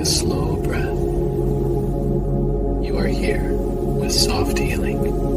a slow breath. You are here with soft healing.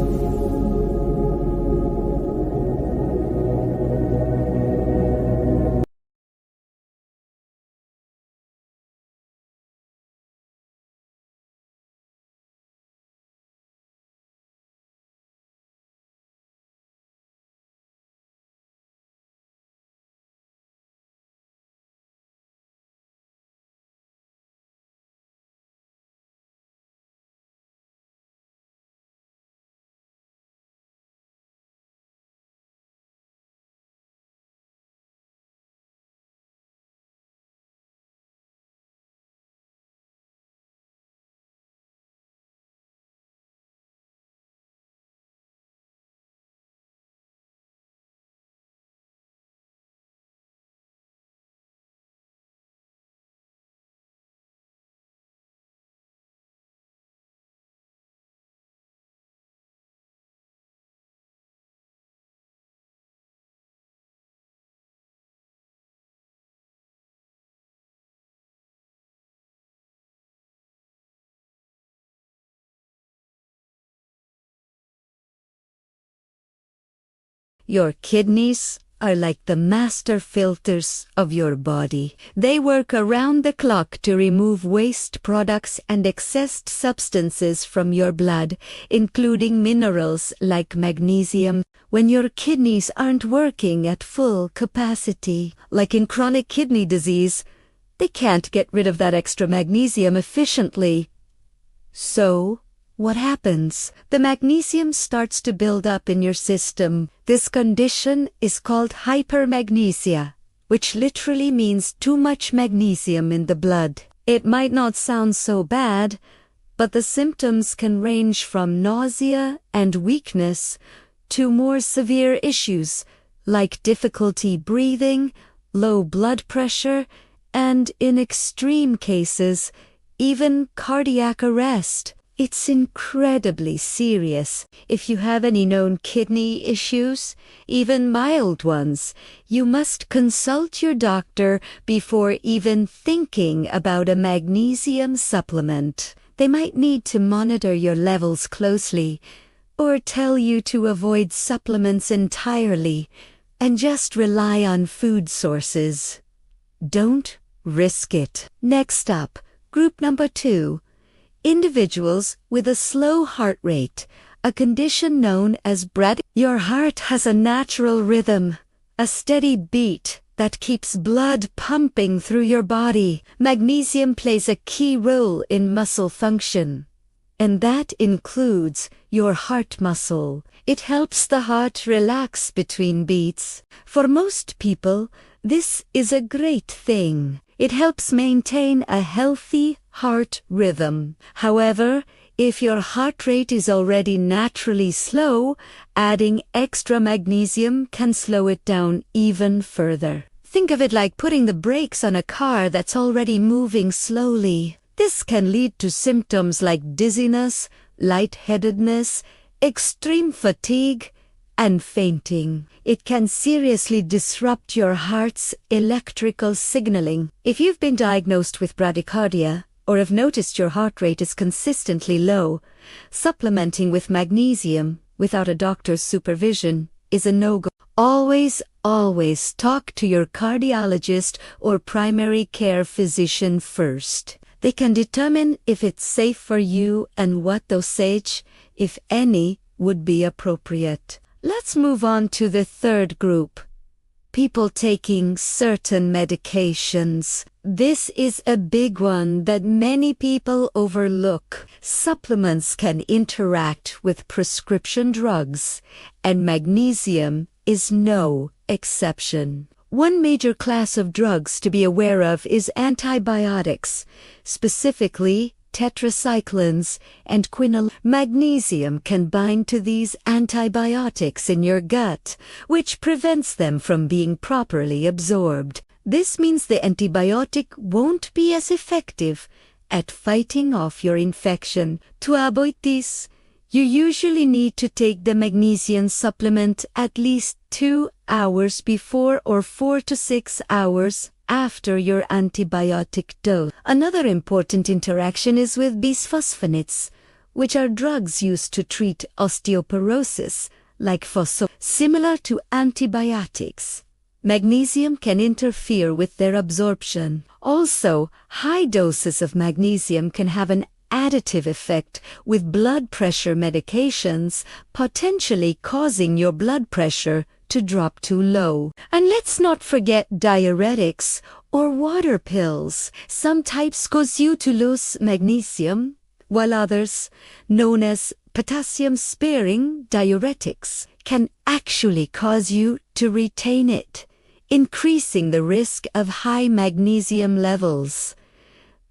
Your kidneys are like the master filters of your body. They work around the clock to remove waste products and excess substances from your blood, including minerals like magnesium. When your kidneys aren't working at full capacity, like in chronic kidney disease, they can't get rid of that extra magnesium efficiently. So, what happens? The magnesium starts to build up in your system. This condition is called hypermagnesia, which literally means too much magnesium in the blood. It might not sound so bad, but the symptoms can range from nausea and weakness to more severe issues like difficulty breathing, low blood pressure, and in extreme cases, even cardiac arrest. It's incredibly serious. If you have any known kidney issues, even mild ones, you must consult your doctor before even thinking about a magnesium supplement. They might need to monitor your levels closely, or tell you to avoid supplements entirely and just rely on food sources. Don't risk it. Next up, group number 2. Individuals with a slow heart rate, a condition known as bradycardia. Your heart has a natural rhythm, a steady beat that keeps blood pumping through your body. Magnesium plays a key role in muscle function, and that includes your heart muscle. It helps the heart relax between beats. For most people, this is a great thing. It helps maintain a healthy heart rhythm. However, if your heart rate is already naturally slow, adding extra magnesium can slow it down even further. Think of it like putting the brakes on a car that's already moving slowly. This can lead to symptoms like dizziness, lightheadedness, extreme fatigue, and fainting. It can seriously disrupt your heart's electrical signaling. If you've been diagnosed with bradycardia, or have noticed your heart rate is consistently low, supplementing with magnesium without a doctor's supervision is a no-go. Always talk to your cardiologist or primary care physician first. They can determine if it's safe for you and what dosage, if any, would be appropriate. Let's move on to the third group. People taking certain medications. This is a big one that many people overlook. Supplements can interact with prescription drugs, and magnesium is no exception. One major class of drugs to be aware of is antibiotics, specifically tetracyclines and quinol. Magnesium can bind to these antibiotics in your gut, which prevents them from being properly absorbed. This means the antibiotic won't be as effective at fighting off your infection. To avoid this, you usually need to take the magnesium supplement at least 2 hours before or 4 to 6 hours after your antibiotic dose. Another important interaction is with bisphosphonates, which are drugs used to treat osteoporosis, like similar to antibiotics. Magnesium can interfere with their absorption. Also, high doses of magnesium can have an additive effect with blood pressure medications, potentially causing your blood pressure to drop too low. And let's not forget diuretics or water pills. Some types cause you to lose magnesium, while others, known as potassium-sparing diuretics, can actually cause you to retain it, increasing the risk of high magnesium levels.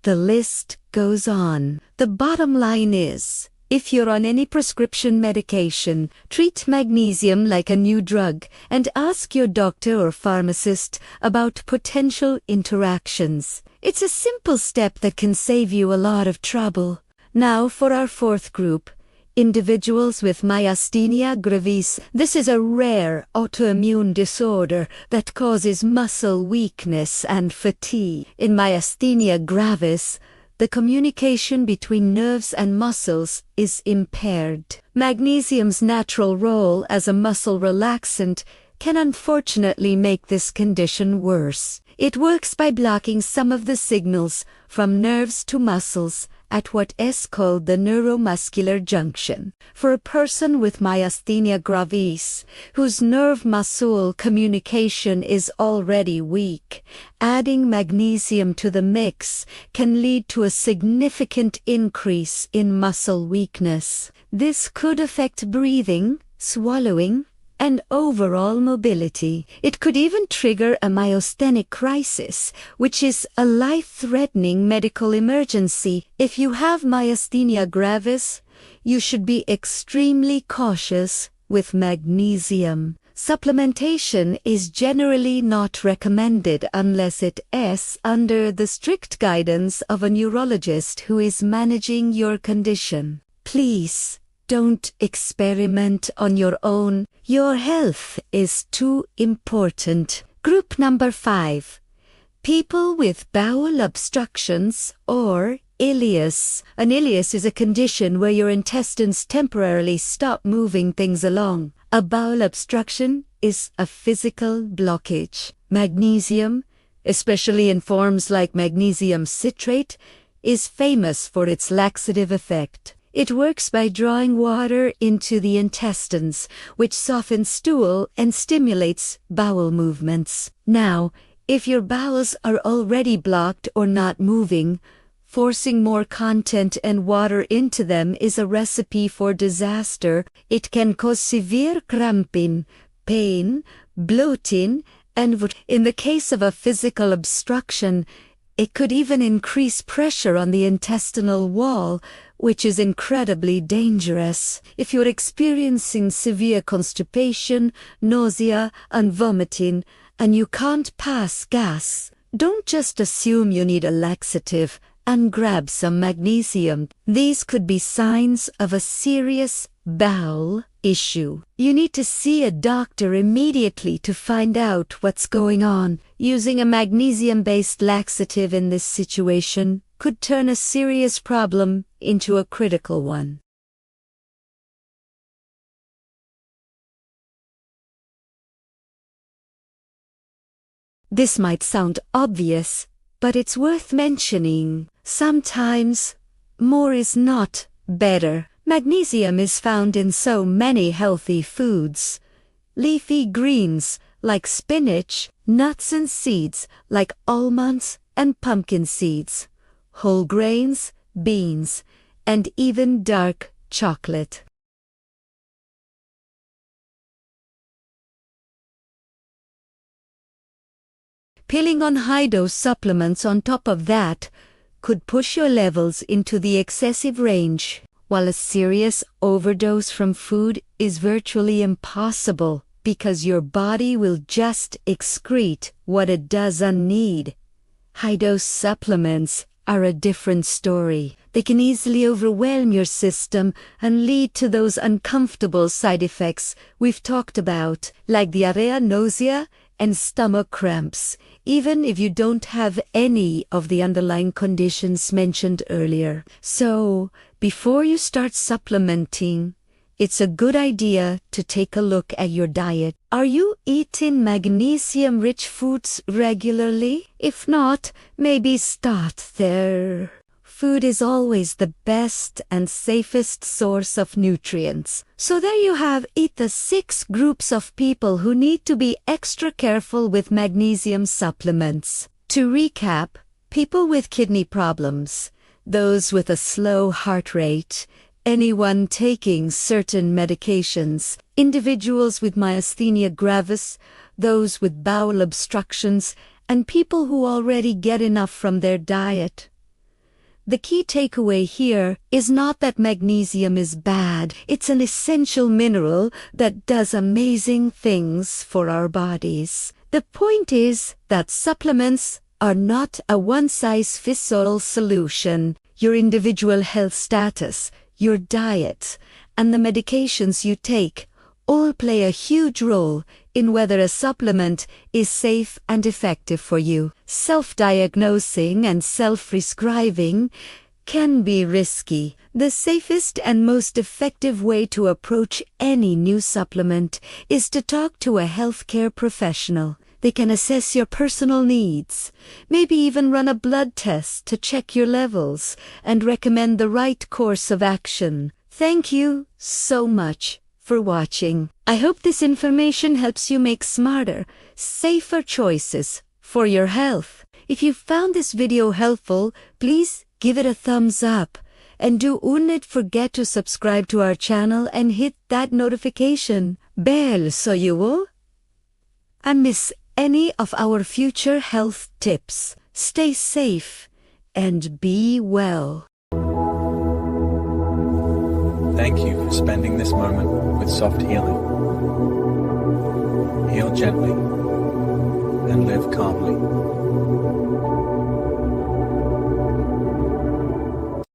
The list goes on. The bottom line is, if you're on any prescription medication, treat magnesium like a new drug and ask your doctor or pharmacist about potential interactions. It's a simple step that can save you a lot of trouble. Now for our fourth group, individuals with myasthenia gravis. This is a rare autoimmune disorder that causes muscle weakness and fatigue. In myasthenia gravis, the communication between nerves and muscles is impaired. Magnesium's natural role as a muscle relaxant can unfortunately make this condition worse. It works by blocking some of the signals from nerves to muscles at what is called the neuromuscular junction. For a person with myasthenia gravis, whose nerve-muscle communication is already weak, adding magnesium to the mix can lead to a significant increase in muscle weakness. This could affect breathing, swallowing, and overall mobility. It could even trigger a myasthenic crisis, which is a life-threatening medical emergency. If you have myasthenia gravis, you should be extremely cautious with magnesium. Supplementation is generally not recommended unless it is under the strict guidance of a neurologist who is managing your condition. Please, don't experiment on your own. Your health is too important. Group number 5. People with bowel obstructions or ileus. An ileus is a condition where your intestines temporarily stop moving things along. A bowel obstruction is a physical blockage. Magnesium, especially in forms like magnesium citrate, is famous for its laxative effect. It works by drawing water into the intestines, which softens stool and stimulates bowel movements. Now, if your bowels are already blocked or not moving, forcing more content and water into them is a recipe for disaster. It can cause severe cramping, pain, bloating, and in the case of a physical obstruction, it could even increase pressure on the intestinal wall, which is incredibly dangerous. If you're experiencing severe constipation, nausea, and vomiting, and you can't pass gas, don't just assume you need a laxative and grab some magnesium. These could be signs of a serious bowel issue. You need to see a doctor immediately to find out what's going on. Using a magnesium-based laxative in this situation could turn a serious problem into a critical one. This might sound obvious, but it's worth mentioning. Sometimes, more is not better. Magnesium is found in so many healthy foods. Leafy greens like spinach, nuts and seeds like almonds and pumpkin seeds, whole grains, beans, and even dark chocolate. Pilling on high-dose supplements on top of that could push your levels into the excessive range, while a serious overdose from food is virtually impossible because your body will just excrete what it doesn't need. High-dose supplements are a different story. They can easily overwhelm your system and lead to those uncomfortable side effects we've talked about, like diarrhea, nausea, and stomach cramps, even if you don't have any of the underlying conditions mentioned earlier. So, before you start supplementing, it's a good idea to take a look at your diet. Are you eating magnesium-rich foods regularly? If not, maybe start there. Food is always the best and safest source of nutrients. So there you have it, the 6 groups of people who need to be extra careful with magnesium supplements. To recap, people with kidney problems, those with a slow heart rate, anyone taking certain medications, individuals with myasthenia gravis, those with bowel obstructions, and people who already get enough from their diet. The key takeaway here is not that magnesium is bad. It's an essential mineral that does amazing things for our bodies. The point is that supplements are not a one-size-fits-all solution. Your individual health status, your diet, and the medications you take all play a huge role in whether a supplement is safe and effective for you. Self-diagnosing and self-prescribing can be risky. The safest and most effective way to approach any new supplement is to talk to a healthcare professional. They can assess your personal needs, maybe even run a blood test to check your levels and recommend the right course of action. Thank you so much for watching. I hope this information helps you make smarter, safer choices for your health. If you found this video helpful, please give it a thumbs up. And do not forget to subscribe to our channel and hit that notification bell so you will not miss any of our future health tips. Stay safe and be well. Thank you for spending this moment with Soft Healing. Heal gently and live calmly.